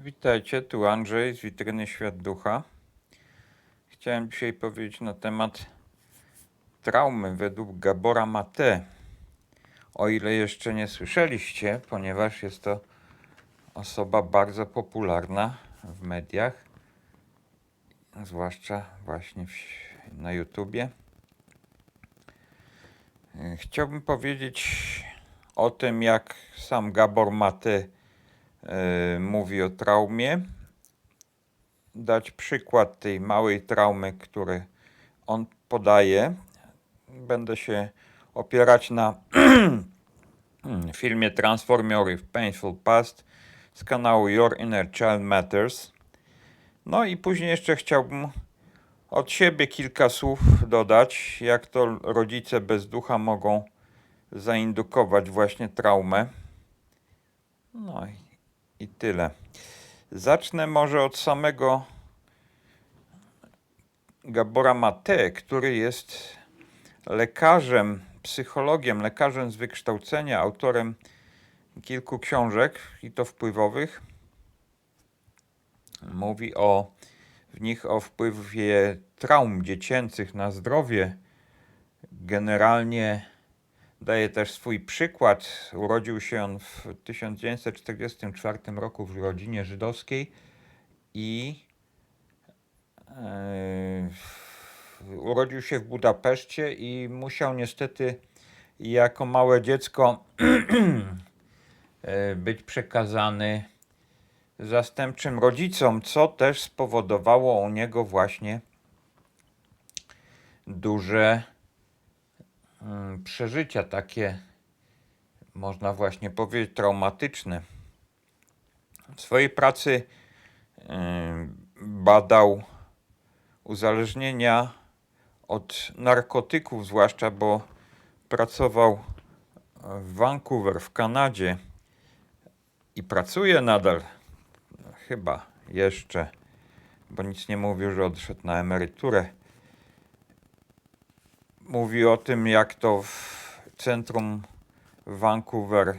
Witajcie, tu Andrzej z Witryny Świat Ducha. Chciałem dzisiaj powiedzieć na temat traumy według Gabora Mate. O ile jeszcze nie słyszeliście, ponieważ jest to osoba bardzo popularna w mediach, zwłaszcza właśnie na YouTubie. Chciałbym powiedzieć o tym, jak sam Gabor Mate mówi o traumie, dać przykład tej małej traumy, który on podaje. Będę się opierać na filmie Transform Your Painful Past z kanału Your Inner Child Matters. No i później jeszcze chciałbym od siebie kilka słów dodać, jak to rodzice bez ducha mogą zaindukować właśnie traumę. No i tyle. Zacznę może od samego Gabora Mate, który jest lekarzem, psychologiem, lekarzem z wykształcenia, autorem kilku książek i to wpływowych. Mówi w nich o wpływie traum dziecięcych na zdrowie. Generalnie daje też swój przykład. Urodził się on w 1944 roku w rodzinie żydowskiej i urodził się w Budapeszcie i musiał niestety jako małe dziecko być przekazany zastępczym rodzicom, co też spowodowało u niego właśnie duże przeżycia, takie można właśnie powiedzieć traumatyczne. W swojej pracy badał uzależnienia od narkotyków, zwłaszcza, bo pracował w Vancouver w Kanadzie i pracuje nadal, chyba jeszcze, bo nic nie mówił, że odszedł na emeryturę. Mówi o tym, jak to w centrum Vancouver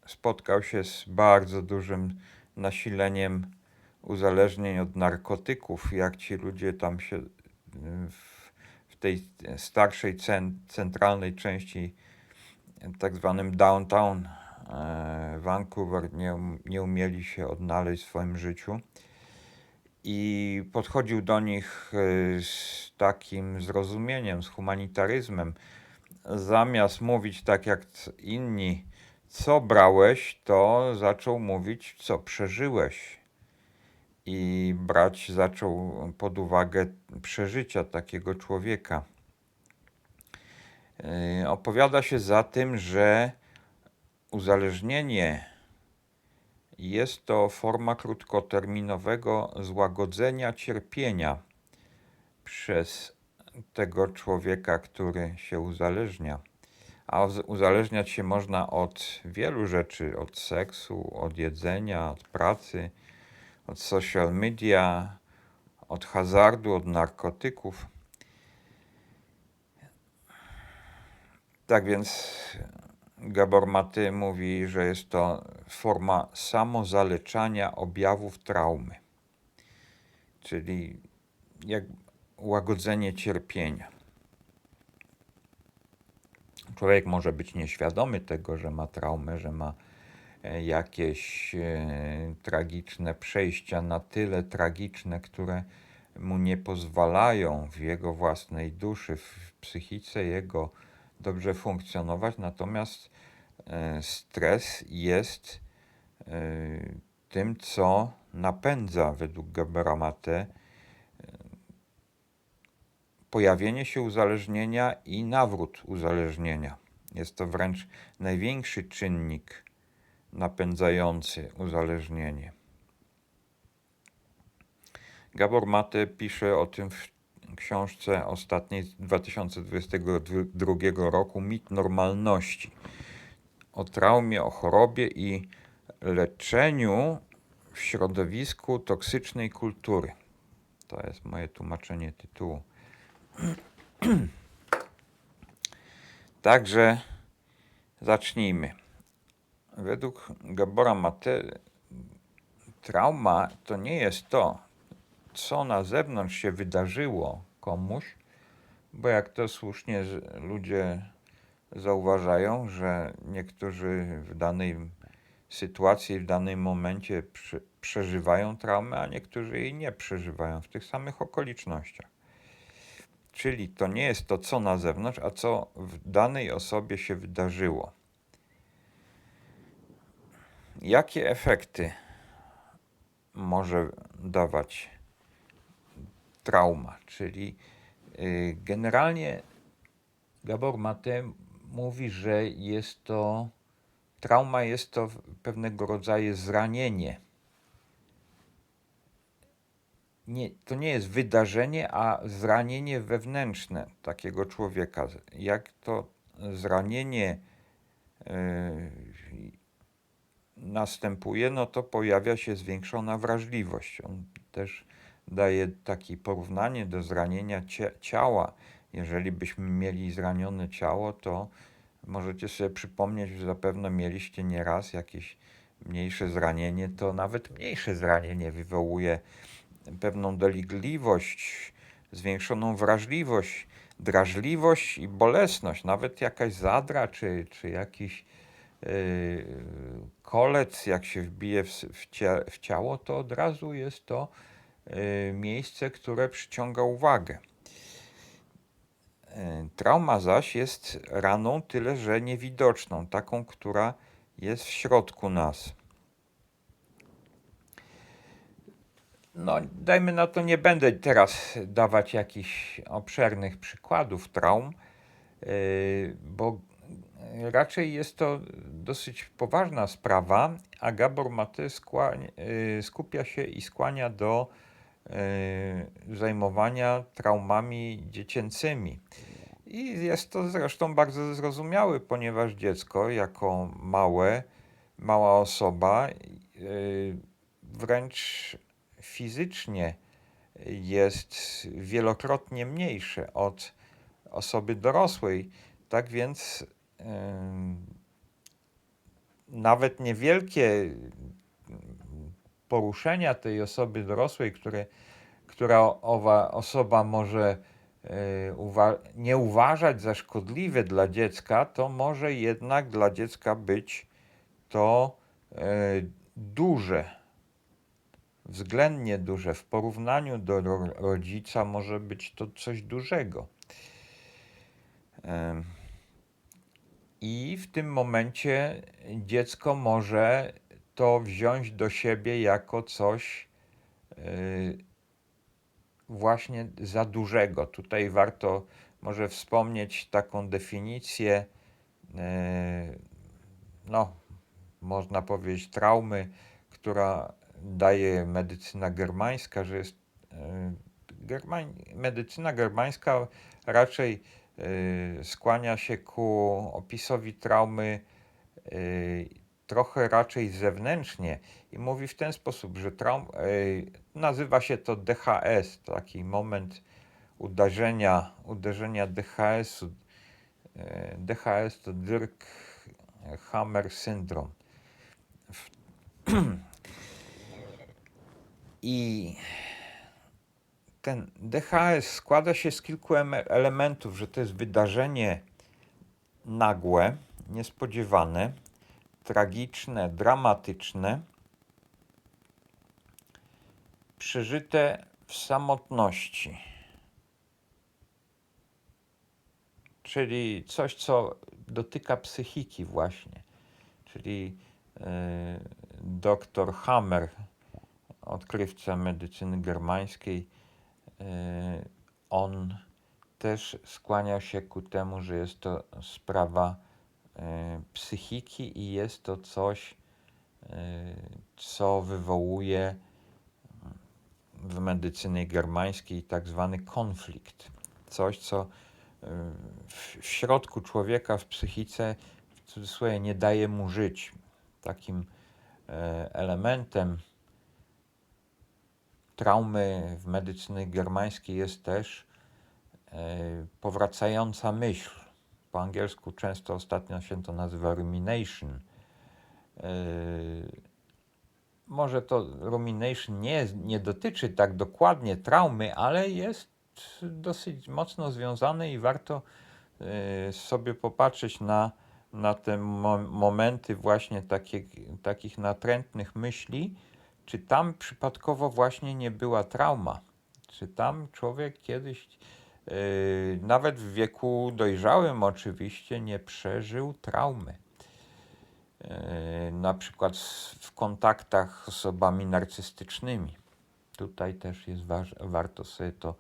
spotkał się z bardzo dużym nasileniem uzależnień od narkotyków, jak ci ludzie tam się w tej starszej, centralnej części, tak zwanym downtown Vancouver, nie umieli się odnaleźć w swoim życiu. I podchodził do nich z takim zrozumieniem, z humanitaryzmem. Zamiast mówić tak jak inni, co brałeś, to zaczął mówić, co przeżyłeś. I brać zaczął pod uwagę przeżycia takiego człowieka. Opowiada się za tym, że uzależnienie jest to forma krótkoterminowego złagodzenia cierpienia przez tego człowieka, który się uzależnia. A uzależniać się można od wielu rzeczy, od seksu, od jedzenia, od pracy, od social media, od hazardu, od narkotyków. Tak więc Gabor Mate mówi, że jest to forma samozaleczania objawów traumy, czyli jak łagodzenie cierpienia. Człowiek może być nieświadomy tego, że ma traumę, że ma jakieś tragiczne przejścia, na tyle tragiczne, które mu nie pozwalają w jego własnej duszy, w psychice jego dobrze funkcjonować, natomiast stres jest tym, co napędza według Gabora Mate pojawienie się uzależnienia i nawrót uzależnienia. Jest to wręcz największy czynnik napędzający uzależnienie. Gabor Mate pisze o tym w książce ostatniej z 2022 roku Mit normalności. O traumie, o chorobie i leczeniu w środowisku toksycznej kultury. To jest moje tłumaczenie tytułu. Także zacznijmy. Według Gabora Mate trauma to nie jest to, co na zewnątrz się wydarzyło komuś, bo jak to słusznie ludzie zauważają, że niektórzy w danej sytuacji, w danym momencie przeżywają traumę, a niektórzy jej nie przeżywają w tych samych okolicznościach. Czyli to nie jest to, co na zewnątrz, a co w danej osobie się wydarzyło. Jakie efekty może dawać trauma? Czyli generalnie Gabor Mate mówi, że trauma jest to pewnego rodzaju zranienie. To nie jest wydarzenie, a zranienie wewnętrzne takiego człowieka. Jak to zranienie następuje, no to pojawia się zwiększona wrażliwość. On też daje takie porównanie do zranienia ciała. Jeżeli byśmy mieli zranione ciało, to możecie sobie przypomnieć, że zapewne mieliście nieraz jakieś mniejsze zranienie, to nawet mniejsze zranienie wywołuje pewną dolegliwość, zwiększoną wrażliwość, drażliwość i bolesność. Nawet jakaś zadra czy jakiś kolec, jak się wbije w ciało, to od razu jest to miejsce, które przyciąga uwagę. Trauma zaś jest raną, tyle że niewidoczną, taką, która jest w środku nas. No, dajmy na to, nie będę teraz dawać jakichś obszernych przykładów traum, bo raczej jest to dosyć poważna sprawa, a Gabor Mate skupia się i skłania do zajmowania traumami dziecięcymi. I jest to zresztą bardzo zrozumiałe, ponieważ dziecko jako mała osoba wręcz fizycznie jest wielokrotnie mniejsze od osoby dorosłej. Tak więc nawet niewielkie poruszenia tej osoby dorosłej, która owa osoba może nie uważać za szkodliwe dla dziecka, to może jednak dla dziecka być to duże, względnie duże. W porównaniu do rodzica może być to coś dużego. I w tym momencie dziecko może to wziąć do siebie jako coś właśnie za dużego. Tutaj warto może wspomnieć taką definicję, można powiedzieć traumy, która daje medycyna germańska, że jest medycyna germańska raczej skłania się ku opisowi traumy trochę raczej zewnętrznie i mówi w ten sposób, że nazywa się to DHS, taki moment uderzenia DHS-u. DHS to Dirk-Hammer syndrom. I ten DHS składa się z kilku elementów, że to jest wydarzenie nagłe, niespodziewane, tragiczne, dramatyczne, przeżyte w samotności. Czyli coś, co dotyka psychiki właśnie. Czyli dr Hammer, odkrywca medycyny germańskiej, on też skłaniał się ku temu, że jest to sprawa psychiki i jest to coś, co wywołuje w medycynie germańskiej tak zwany konflikt. Coś, co w środku człowieka, w psychice, w cudzysłowie, nie daje mu żyć. Takim elementem traumy w medycynie germańskiej jest też powracająca myśl. Po angielsku często ostatnio się to nazywa rumination. może to rumination nie dotyczy tak dokładnie traumy, ale jest dosyć mocno związane i warto sobie popatrzeć na te momenty właśnie takich natrętnych myśli, czy tam przypadkowo właśnie nie była trauma, czy tam człowiek kiedyś, nawet w wieku dojrzałym oczywiście, nie przeżył traumy. Na przykład w kontaktach z osobami narcystycznymi. Tutaj też jest warto sobie to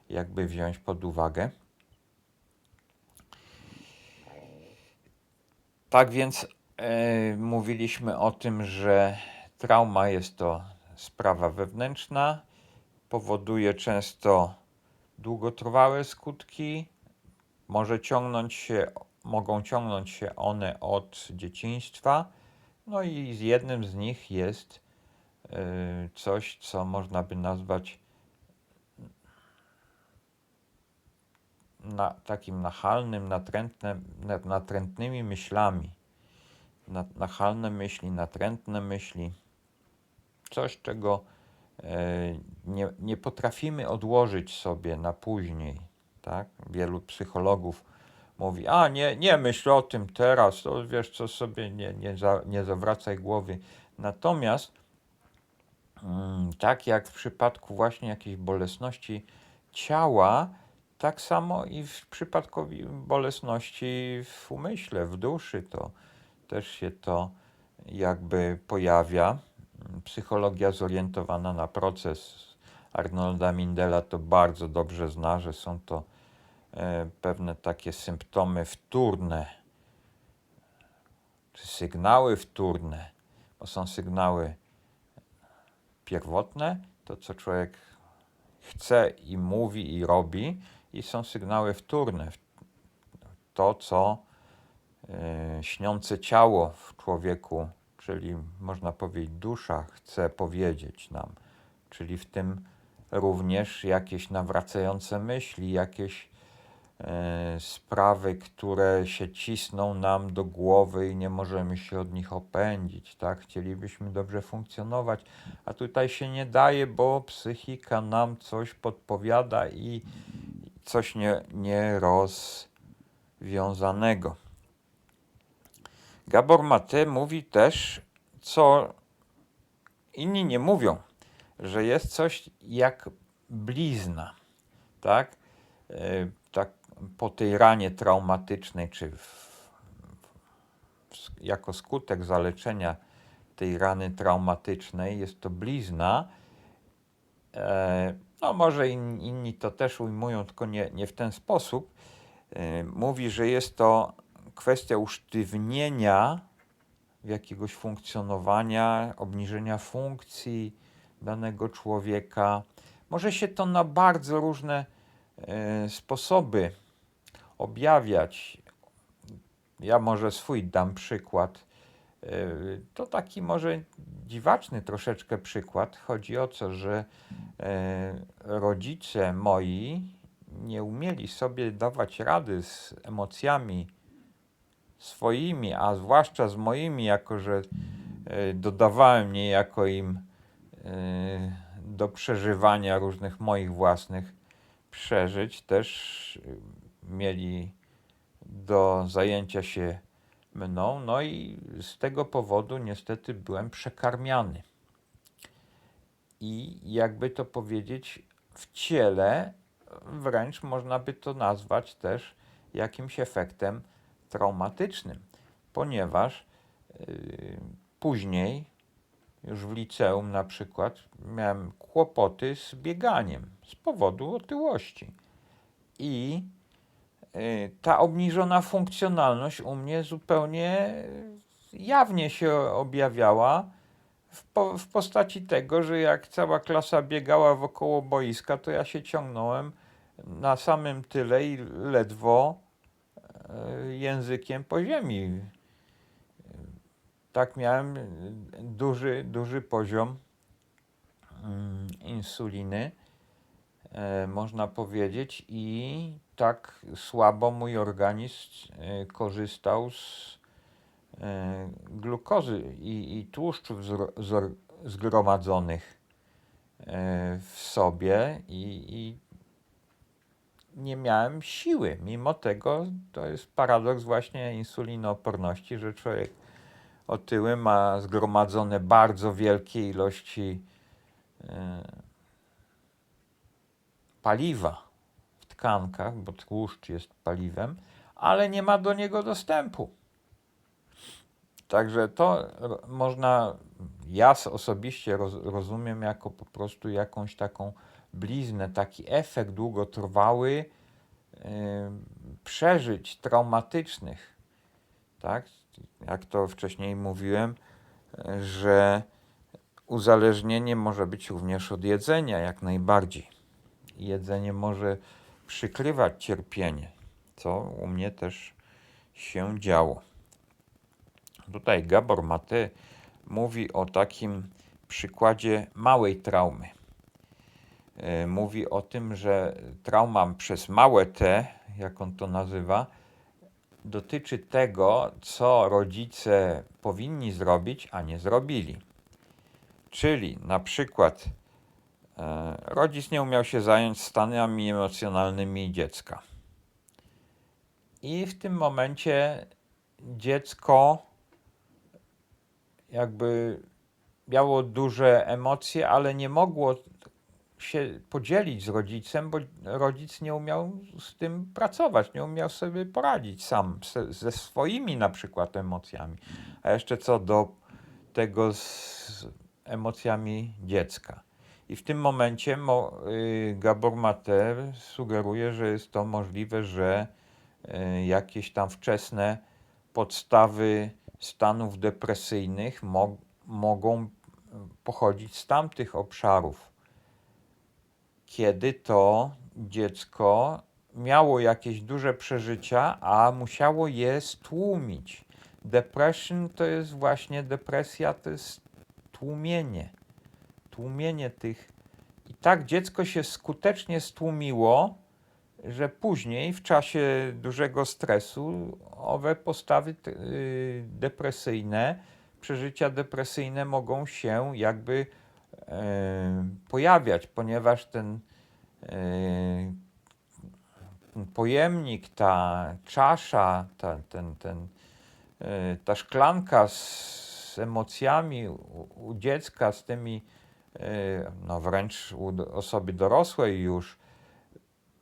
jakby wziąć pod uwagę. Tak więc mówiliśmy o tym, że trauma jest to sprawa wewnętrzna, powoduje często długotrwałe skutki, mogą ciągnąć się one od dzieciństwa, no i jednym z nich jest coś, co można by nazwać takim nachalnym, natrętnymi myślami. Nachalne myśli, natrętne myśli. Coś, czego nie potrafimy odłożyć sobie na później. Tak? Wielu psychologów mówi, nie myśl o tym teraz, to wiesz co, sobie nie zawracaj głowy. Natomiast tak jak w przypadku właśnie jakiejś bolesności ciała, tak samo i w przypadku bolesności w umyśle, w duszy, to też się to jakby pojawia. Psychologia zorientowana na proces Arnolda Mindela to bardzo dobrze zna, że są to pewne takie symptomy wtórne, czy sygnały wtórne, bo są sygnały pierwotne, to co człowiek chce i mówi i robi, i są sygnały wtórne, to co śniące ciało w człowieku, czyli można powiedzieć dusza, chce powiedzieć nam, czyli w tym również jakieś nawracające myśli, jakieś sprawy, które się cisną nam do głowy i nie możemy się od nich opędzić, tak? Chcielibyśmy dobrze funkcjonować, a tutaj się nie daje, bo psychika nam coś podpowiada i coś nierozwiązanego. Gabor Mate mówi też, co inni nie mówią, że jest coś jak blizna, tak? Tak po tej ranie traumatycznej, czy jako skutek zaleczenia tej rany traumatycznej jest to blizna. No może inni to też ujmują, tylko nie w ten sposób. Mówi, że jest to kwestia usztywnienia jakiegoś funkcjonowania, obniżenia funkcji danego człowieka. Może się to na bardzo różne sposoby objawiać. Ja może swój dam przykład. To taki może dziwaczny troszeczkę przykład. Chodzi o to, że rodzice moi nie umieli sobie dawać rady z emocjami swoimi, a zwłaszcza z moimi, jako że dodawałem niejako im do przeżywania różnych moich własnych przeżyć. Też mieli do zajęcia się mną, no i z tego powodu niestety byłem przekarmiany. I jakby to powiedzieć, w ciele wręcz można by to nazwać też jakimś efektem traumatycznym, ponieważ później, już w liceum na przykład, miałem kłopoty z bieganiem z powodu otyłości. I ta obniżona funkcjonalność u mnie zupełnie jawnie się objawiała w postaci tego, że jak cała klasa biegała wokoło boiska, to ja się ciągnąłem na samym tyle i ledwo językiem po ziemi. Tak miałem duży poziom insuliny, można powiedzieć, i tak słabo mój organizm korzystał z glukozy i tłuszczów zgromadzonych w sobie i nie miałem siły. Mimo tego to jest paradoks właśnie insulinooporności, że człowiek otyły ma zgromadzone bardzo wielkie ilości paliwa w tkankach, bo tłuszcz jest paliwem, ale nie ma do niego dostępu. Także to można, ja osobiście rozumiem jako po prostu jakąś taką bliznę, taki efekt długotrwały przeżyć traumatycznych, tak? Jak to wcześniej mówiłem, że uzależnienie może być również od jedzenia, jak najbardziej. Jedzenie może przykrywać cierpienie, co u mnie też się działo. Tutaj Gabor Mate mówi o takim przykładzie małej traumy. Mówi o tym, że trauma przez małe T, jak on to nazywa, dotyczy tego, co rodzice powinni zrobić, a nie zrobili. Czyli na przykład rodzic nie umiał się zająć stanami emocjonalnymi dziecka. I w tym momencie dziecko jakby miało duże emocje, ale nie mogło się podzielić z rodzicem, bo rodzic nie umiał z tym pracować, nie umiał sobie poradzić sam ze swoimi na przykład emocjami. A jeszcze co do tego z emocjami dziecka. I w tym momencie Gabor Mate sugeruje, że jest to możliwe, że jakieś tam wczesne podstawy stanów depresyjnych mogą pochodzić z tamtych obszarów, kiedy to dziecko miało jakieś duże przeżycia, a musiało je stłumić. Depression to jest właśnie, depresja to jest tłumienie tych. I tak dziecko się skutecznie stłumiło, że później w czasie dużego stresu owe postawy depresyjne, przeżycia depresyjne mogą się jakby pojawiać, ponieważ ten pojemnik, ta czasza, ta szklanka z emocjami u dziecka, z tymi no wręcz u osoby dorosłej już,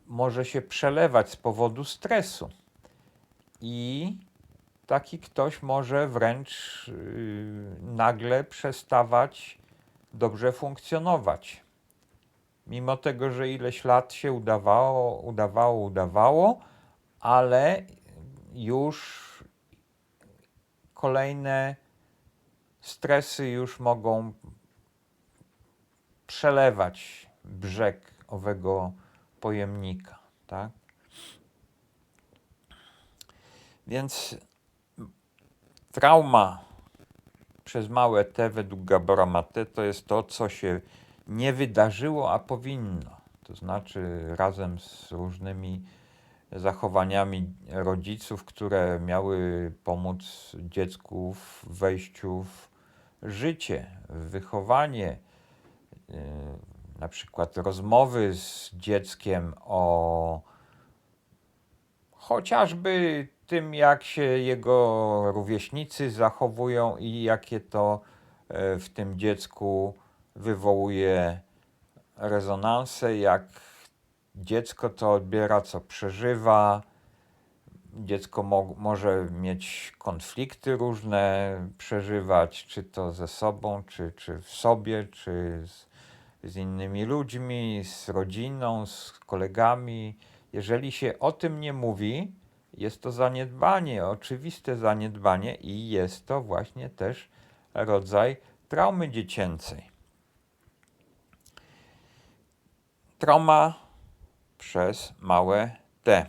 może się przelewać z powodu stresu. I taki ktoś może wręcz nagle przestawać dobrze funkcjonować. Mimo tego, że ileś lat się udawało, ale już kolejne stresy już mogą przelewać brzeg owego pojemnika, tak? Więc trauma przez małe T według Gabora Mate to jest to, co się nie wydarzyło, a powinno. To znaczy razem z różnymi zachowaniami rodziców, które miały pomóc dziecku w wejściu w życie, w wychowanie, na przykład rozmowy z dzieckiem o chociażby tym, jak się jego rówieśnicy zachowują i jakie to w tym dziecku wywołuje rezonanse, jak dziecko to odbiera, co przeżywa. Dziecko może mieć konflikty różne, przeżywać, czy to ze sobą, czy w sobie, czy z innymi ludźmi, z rodziną, z kolegami. Jeżeli się o tym nie mówi, jest to zaniedbanie, oczywiste zaniedbanie i jest to właśnie też rodzaj traumy dziecięcej. Trauma przez małe T.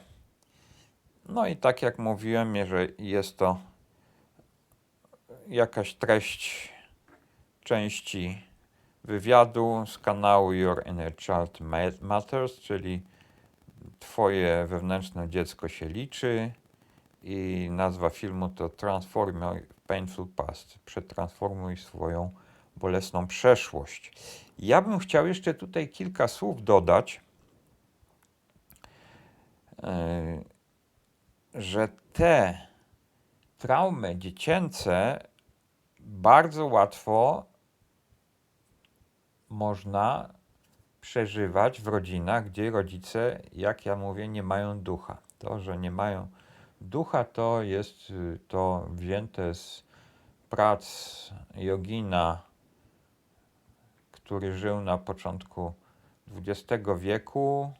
No i tak jak mówiłem, jeżeli jest to jakaś treść części wywiadu z kanału Your Inner Child Matters, czyli Twoje wewnętrzne dziecko się liczy, i nazwa filmu to Transform Your Painful Past. Przetransformuj swoją bolesną przeszłość. Ja bym chciał jeszcze tutaj kilka słów dodać, że te traumy dziecięce bardzo łatwo można przeżywać w rodzinach, gdzie rodzice, jak ja mówię, nie mają ducha. To, że nie mają ducha, to jest to wzięte z prac jogina, który żył na początku XX wieku,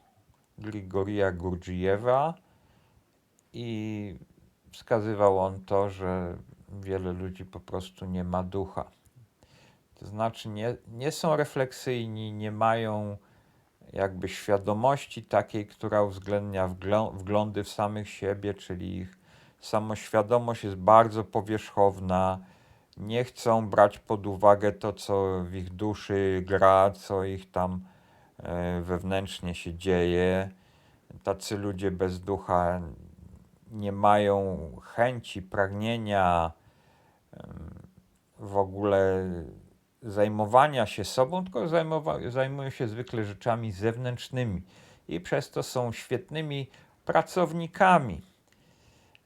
Grigorija Gurdjijewa, i wskazywał on to, że wiele ludzi po prostu nie ma ducha. To znaczy nie są refleksyjni, nie mają jakby świadomości takiej, która uwzględnia wglądy w samych siebie, czyli ich samoświadomość jest bardzo powierzchowna, nie chcą brać pod uwagę to, co w ich duszy gra, co ich tam wewnętrznie się dzieje. Tacy ludzie bez ducha nie mają chęci, pragnienia w ogóle zajmowania się sobą, tylko zajmują się zwykle rzeczami zewnętrznymi i przez to są świetnymi pracownikami.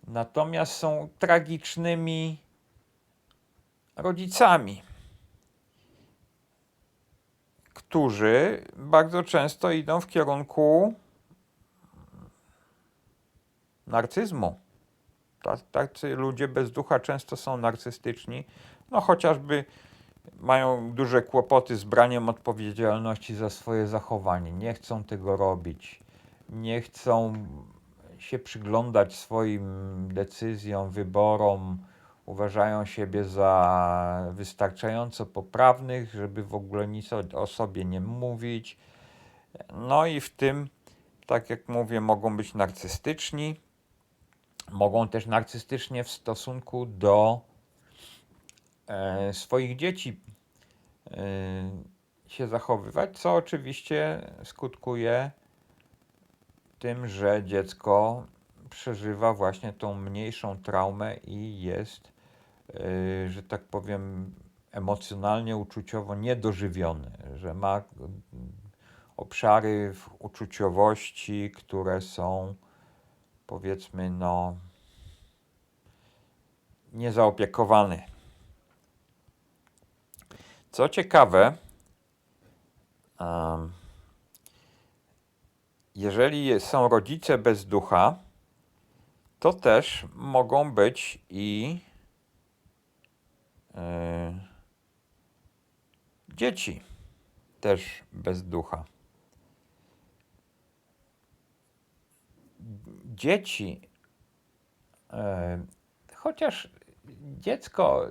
Natomiast są tragicznymi rodzicami, którzy bardzo często idą w kierunku narcyzmu. Tacy ludzie bez ducha często są narcystyczni, no chociażby mają duże kłopoty z braniem odpowiedzialności za swoje zachowanie. Nie chcą tego robić. Nie chcą się przyglądać swoim decyzjom, wyborom. Uważają siebie za wystarczająco poprawnych, żeby w ogóle nic o sobie nie mówić. No i w tym, tak jak mówię, mogą być narcystyczni. Mogą też narcystycznie w stosunku do swoich dzieci się zachowywać, co oczywiście skutkuje tym, że dziecko przeżywa właśnie tą mniejszą traumę i jest, że tak powiem, emocjonalnie, uczuciowo niedożywione, że ma obszary w uczuciowości, które są, powiedzmy, niezaopiekowane. Co ciekawe, jeżeli są rodzice bez ducha, to też mogą być i dzieci też bez ducha. Dzieci, chociaż dziecko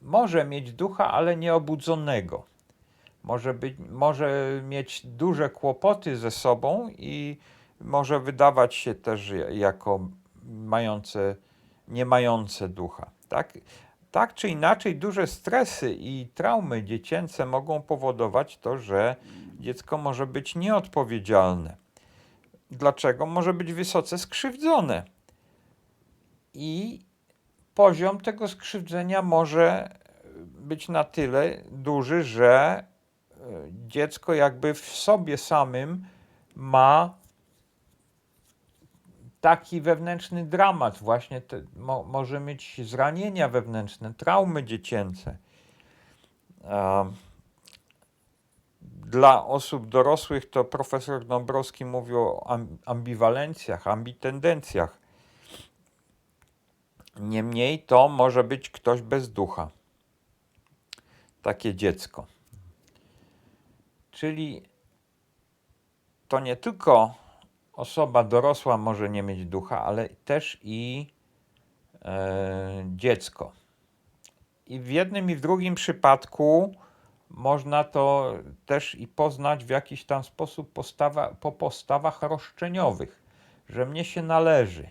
może mieć ducha, ale nieobudzonego. Może mieć duże kłopoty ze sobą i może wydawać się też jako nie mające ducha. Tak czy inaczej, duże stresy i traumy dziecięce mogą powodować to, że dziecko może być nieodpowiedzialne. Dlaczego? Może być wysoce skrzywdzone. I poziom tego skrzywdzenia może być na tyle duży, że dziecko jakby w sobie samym ma taki wewnętrzny dramat, właśnie może mieć zranienia wewnętrzne, traumy dziecięce. Dla osób dorosłych to profesor Dąbrowski mówił o ambiwalencjach, ambitendencjach. Niemniej to może być ktoś bez ducha. Takie dziecko. Czyli to nie tylko osoba dorosła może nie mieć ducha, ale też i dziecko. I w jednym i w drugim przypadku można to też i poznać w jakiś tam sposób po postawach roszczeniowych, że mnie się należy.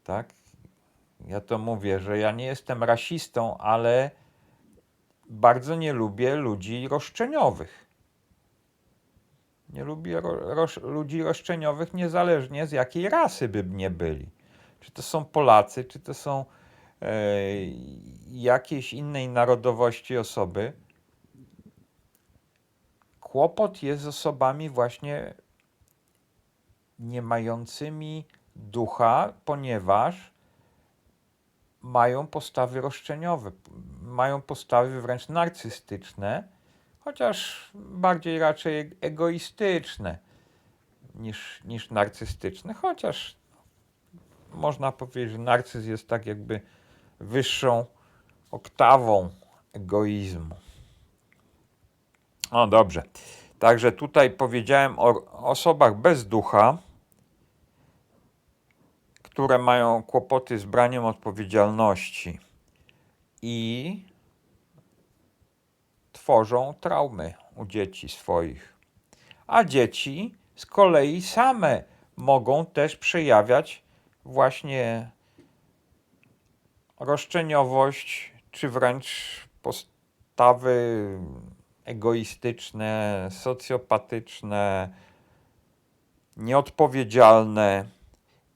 Tak? Ja to mówię, że ja nie jestem rasistą, ale bardzo nie lubię ludzi roszczeniowych. Nie lubię ludzi roszczeniowych niezależnie z jakiej rasy by nie byli. Czy to są Polacy, czy to są jakiejś innej narodowości osoby, kłopot jest z osobami właśnie nie mającymi ducha, ponieważ mają postawy roszczeniowe, mają postawy wręcz narcystyczne, chociaż bardziej raczej egoistyczne niż narcystyczne, chociaż można powiedzieć, że narcyzm jest tak jakby wyższą oktawą egoizmu. No dobrze. Także tutaj powiedziałem o osobach bez ducha, które mają kłopoty z braniem odpowiedzialności i tworzą traumy u dzieci swoich. A dzieci z kolei same mogą też przejawiać właśnie roszczeniowość, czy wręcz postawy egoistyczne, socjopatyczne, nieodpowiedzialne.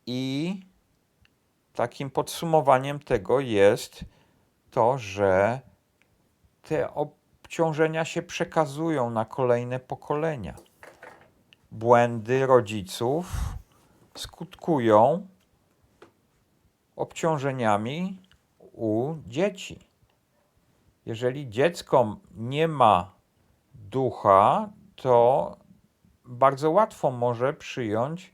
I takim podsumowaniem tego jest to, że te obciążenia się przekazują na kolejne pokolenia. Błędy rodziców skutkują obciążeniami u dzieci. Jeżeli dziecko nie ma ducha, to bardzo łatwo może przyjąć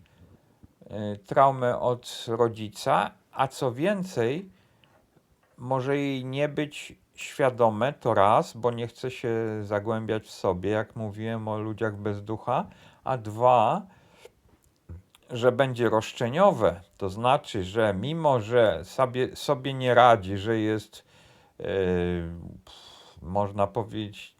traumę od rodzica, a co więcej, może jej nie być świadome, to raz, bo nie chce się zagłębiać w sobie, jak mówiłem o ludziach bez ducha, a dwa, że będzie roszczeniowe, to znaczy, że mimo, że sobie nie radzi, że jest, można powiedzieć,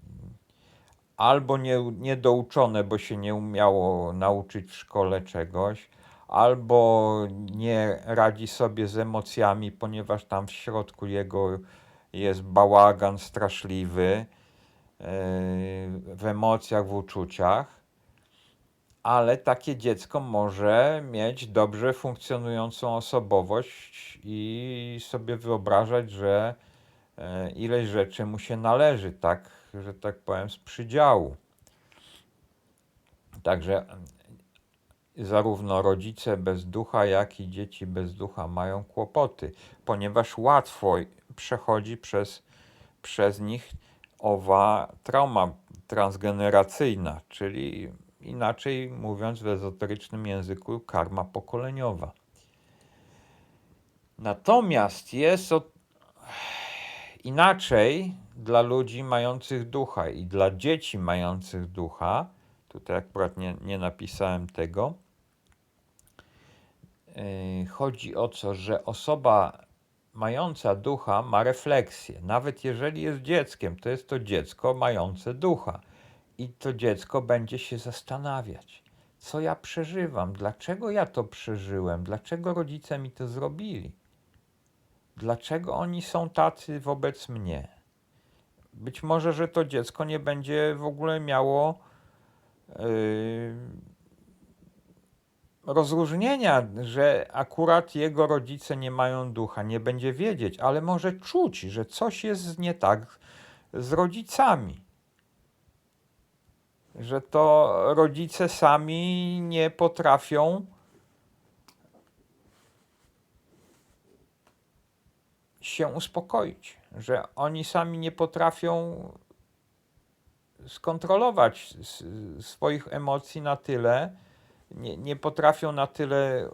albo niedouczone, bo się nie umiało nauczyć w szkole czegoś, albo nie radzi sobie z emocjami, ponieważ tam w środku jego jest bałagan straszliwy w emocjach, w uczuciach, ale takie dziecko może mieć dobrze funkcjonującą osobowość i sobie wyobrażać, że ileś rzeczy mu się należy, tak, że tak powiem, z przydziału. Także zarówno rodzice bez ducha, jak i dzieci bez ducha mają kłopoty, ponieważ łatwo przechodzi przez nich owa trauma transgeneracyjna, czyli inaczej mówiąc w ezoterycznym języku karma pokoleniowa. Natomiast jest inaczej dla ludzi mających ducha i dla dzieci mających ducha. Tutaj akurat nie napisałem tego. Chodzi o to, że osoba mająca ducha ma refleksję. Nawet jeżeli jest dzieckiem, to jest to dziecko mające ducha. I to dziecko będzie się zastanawiać, co ja przeżywam, dlaczego ja to przeżyłem, dlaczego rodzice mi to zrobili, dlaczego oni są tacy wobec mnie. Być może, że to dziecko nie będzie w ogóle miało rozróżnienia, że akurat jego rodzice nie mają ducha, nie będzie wiedzieć, ale może czuć, że coś jest nie tak z rodzicami. Że to rodzice sami nie potrafią się uspokoić, że oni sami nie potrafią skontrolować swoich emocji na tyle, nie potrafią na tyle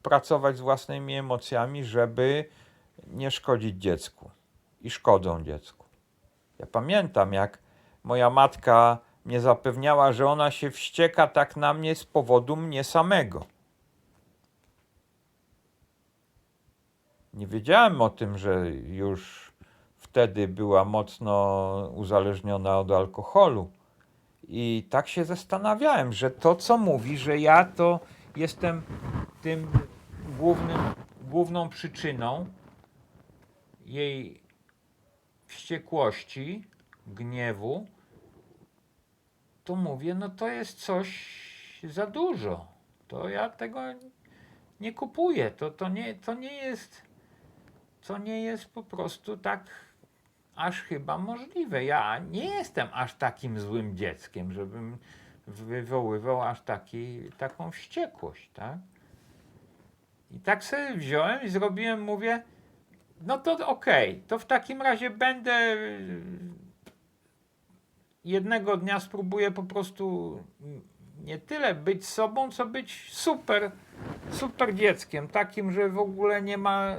pracować z własnymi emocjami, żeby nie szkodzić dziecku i szkodzą dziecku. Ja pamiętam, jak moja matka mnie zapewniała, że ona się wścieka tak na mnie z powodu mnie samego. Nie wiedziałem o tym, że już wtedy była mocno uzależniona od alkoholu. I tak się zastanawiałem, że to, co mówi, że ja to jestem tym główną przyczyną jej wściekłości, gniewu, to mówię, no to jest coś za dużo. To ja tego nie kupuję. To nie jest to nie jest po prostu tak aż chyba możliwe. Ja nie jestem aż takim złym dzieckiem, żebym wywoływał aż taką wściekłość, tak? I tak sobie wziąłem i zrobiłem, mówię, no to okej, to w takim razie będę jednego dnia spróbuję po prostu nie tyle być sobą, co być super dzieckiem, takim, że w ogóle nie ma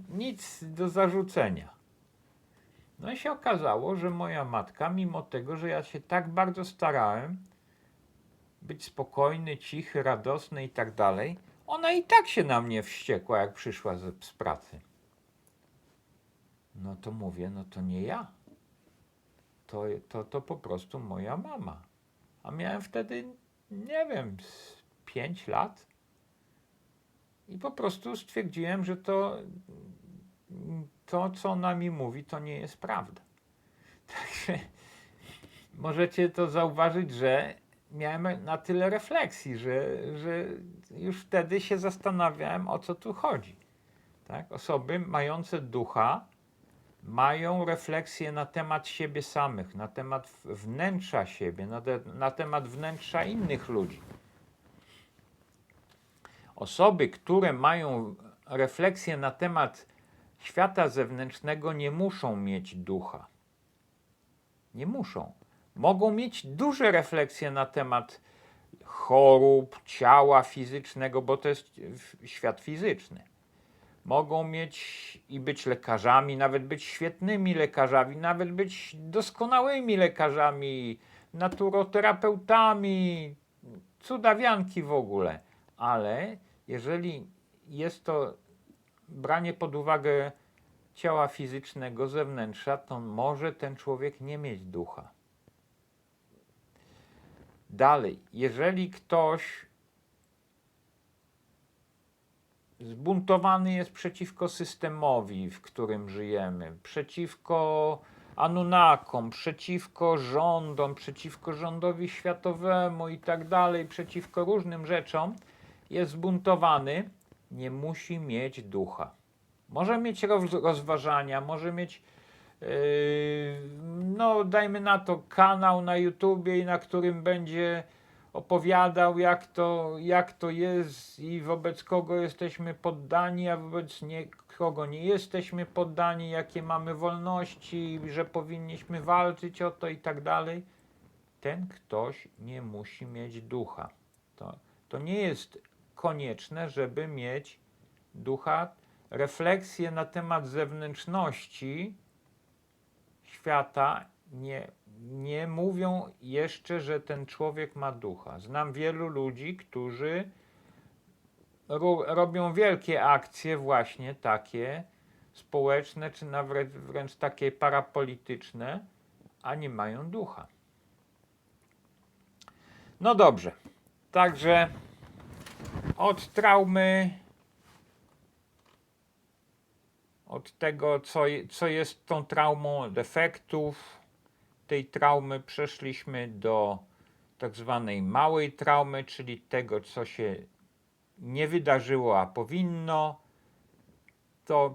nic do zarzucenia. No i się okazało, że moja matka, mimo tego, że ja się tak bardzo starałem być spokojny, cichy, radosny i tak dalej, ona i tak się na mnie wściekła, jak przyszła z pracy. No to mówię, no to nie ja. To po prostu moja mama. A miałem wtedy, nie wiem, 5 lat. I po prostu stwierdziłem, że co ona mi mówi, to nie jest prawda. Także możecie to zauważyć, że miałem na tyle refleksji, że już wtedy się zastanawiałem, o co tu chodzi. Tak? Osoby mające ducha mają refleksję na temat siebie samych, na temat wnętrza siebie, na temat wnętrza innych ludzi. Osoby, które mają refleksję na temat świata zewnętrznego, nie muszą mieć ducha. Nie muszą. Mogą mieć duże refleksje na temat chorób, ciała fizycznego, bo to jest świat fizyczny. Mogą mieć i być lekarzami, nawet być świetnymi lekarzami, nawet być doskonałymi lekarzami, naturoterapeutami, cudawianki w ogóle. Ale jeżeli jest to branie pod uwagę ciała fizycznego, zewnętrza, to może ten człowiek nie mieć ducha. Dalej, jeżeli ktoś zbuntowany jest przeciwko systemowi, w którym żyjemy, przeciwko Anunnakom, przeciwko rządom, przeciwko rządowi światowemu i tak dalej, przeciwko różnym rzeczom, jest zbuntowany, nie musi mieć ducha. Może mieć rozważania, może mieć no dajmy na to kanał na YouTubie, na którym będzie opowiadał, jak to jest i wobec kogo jesteśmy poddani, a wobec kogo nie jesteśmy poddani, jakie mamy wolności, że powinniśmy walczyć o to i tak dalej. Ten ktoś nie musi mieć ducha. To nie jest konieczne, żeby mieć ducha. Refleksje na temat zewnętrzności świata nie mówią jeszcze, że ten człowiek ma ducha. Znam wielu ludzi, którzy robią wielkie akcje właśnie takie społeczne, czy nawet wręcz takie parapolityczne, a nie mają ducha. No dobrze, także od traumy, od tego, co jest tą traumą, od efektów tej traumy, przeszliśmy do tak zwanej małej traumy, czyli tego, co się nie wydarzyło, a powinno.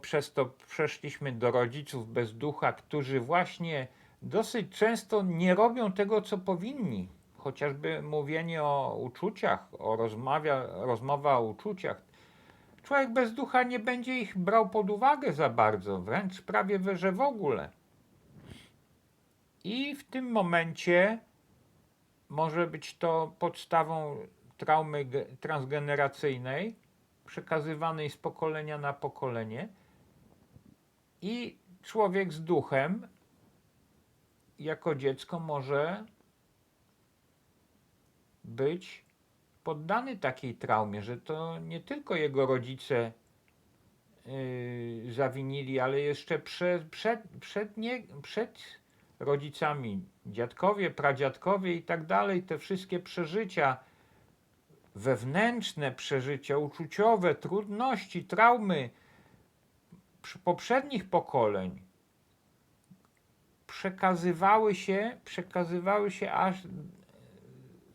Przez to przeszliśmy do rodziców bez ducha, którzy właśnie dosyć często nie robią tego, co powinni. Chociażby mówienie o uczuciach, rozmowa o uczuciach. Człowiek bez ducha nie będzie ich brał pod uwagę za bardzo, wręcz prawie że w ogóle. I w tym momencie może być to podstawą traumy transgeneracyjnej, przekazywanej z pokolenia na pokolenie. I człowiek z duchem jako dziecko może być poddany takiej traumie, że to nie tylko jego rodzice zawinili, ale jeszcze przed rodzicami, dziadkowie, pradziadkowie i tak dalej, te wszystkie przeżycia, wewnętrzne przeżycia, uczuciowe, trudności, traumy poprzednich pokoleń przekazywały się aż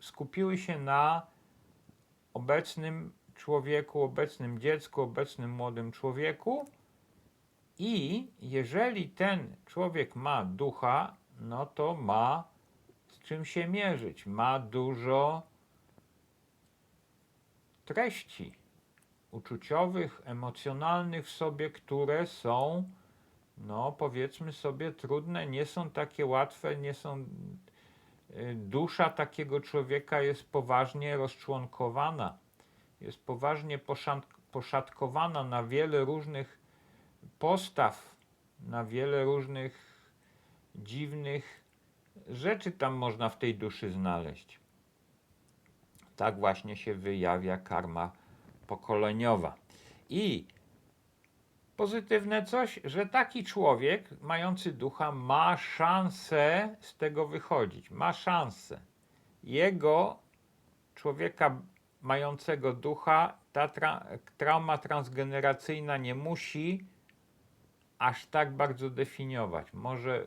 skupiły się na obecnym człowieku, obecnym dziecku, obecnym młodym człowieku I jeżeli ten człowiek ma ducha, no to ma z czym się mierzyć. Ma dużo treści uczuciowych, emocjonalnych w sobie, które są, no powiedzmy sobie, trudne, nie są takie łatwe, nie są. Dusza takiego człowieka jest poważnie rozczłonkowana, jest poważnie poszatkowana na wiele różnych postaw, na wiele różnych dziwnych rzeczy tam można w tej duszy znaleźć. Tak właśnie się wyjawia karma pokoleniowa. I pozytywne coś, że taki człowiek mający ducha ma szansę z tego wychodzić. Ma szansę. Jego, człowieka mającego ducha, ta trauma transgeneracyjna nie musi aż tak bardzo definiować.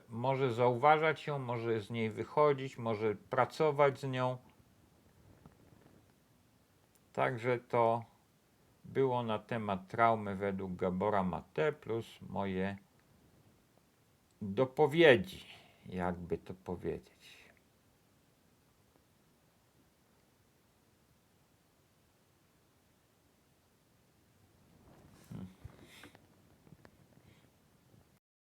Może zauważać ją, może z niej wychodzić, może pracować z nią. Także to było na temat traumy według Gabora Mate plus moje dopowiedzi, jakby to powiedzieć.